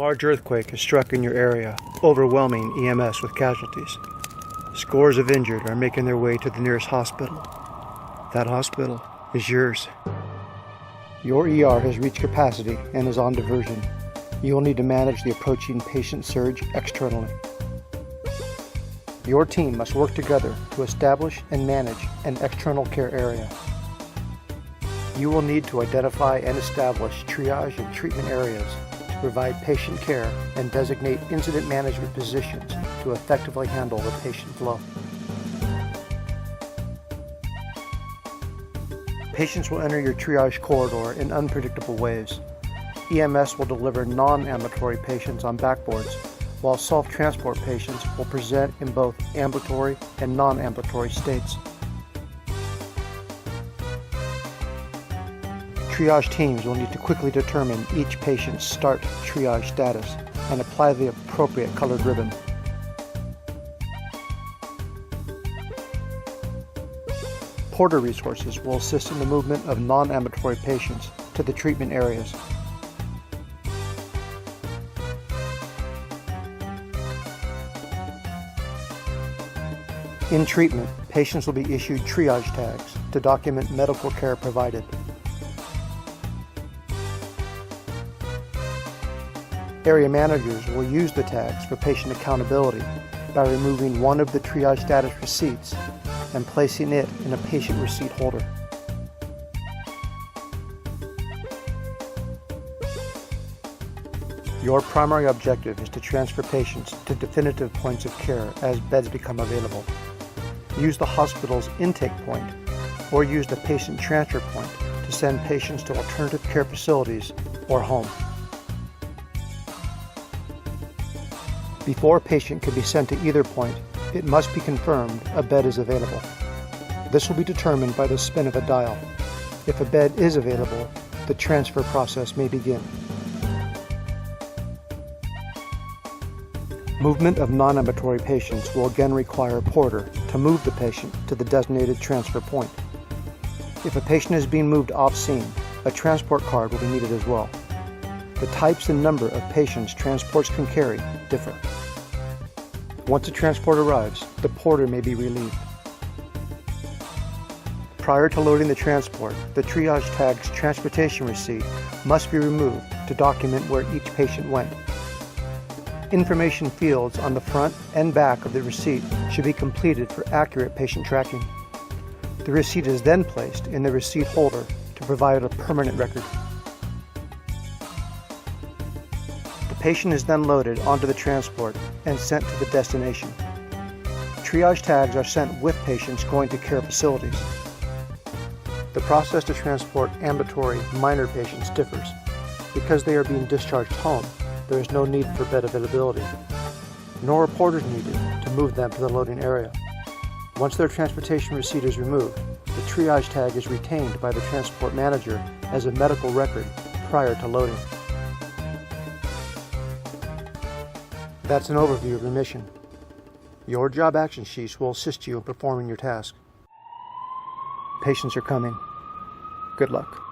large earthquake has struck in your area, overwhelming EMS with casualties. Scores of injured are making their way to the nearest hospital. That hospital is yours. Your ER has reached capacity and is on diversion. You will need to manage the approaching patient surge externally. Your team must work together to establish and manage an external care area. You will need to identify and establish triage and treatment areas to provide patient care and designate incident management positions to effectively handle the patient flow. Patients will enter your triage corridor in unpredictable ways. EMS will deliver non-ambulatory patients on backboards, while self-transport patients will present in both ambulatory and non-ambulatory states. Triage teams will need to quickly determine each patient's start triage status and apply the appropriate colored ribbon. Porter resources will assist in the movement of non-ambulatory patients to the treatment areas. In treatment, patients will be issued triage tags to document medical care provided. Area managers will use the tags for patient accountability by removing one of the triage status receipts and placing it in a patient receipt holder. Your primary objective is to transfer patients to definitive points of care as beds become available. Use the hospital's intake point or use the patient transfer point to send patients to alternative care facilities or home. Before a patient can be sent to either point, it must be confirmed a bed is available. This will be determined by the spin of a dial. If a bed is available, the transfer process may begin. Movement of non-ambulatory patients will again require a porter to move the patient to the designated transfer point. If a patient is being moved off-scene, a transport card will be needed as well. The types and number of patients transports can carry differ. Once a transport arrives, the porter may be relieved. Prior to loading the transport, the triage tag's transportation receipt must be removed to document where each patient went. Information fields on the front and back of the receipt should be completed for accurate patient tracking. The receipt is then placed in the receipt holder to provide a permanent record. The patient is then loaded onto the transport and sent to the destination. Triage tags are sent with patients going to care facilities. The process to transport ambulatory minor patients differs. Because they are being discharged home, there is no need for bed availability, nor are porters needed to move them to the loading area. Once their transportation receipt is removed, the triage tag is retained by the transport manager as a medical record prior to loading. That's an overview of your mission. Your job action sheets will assist you in performing your task. Patients are coming. Good luck.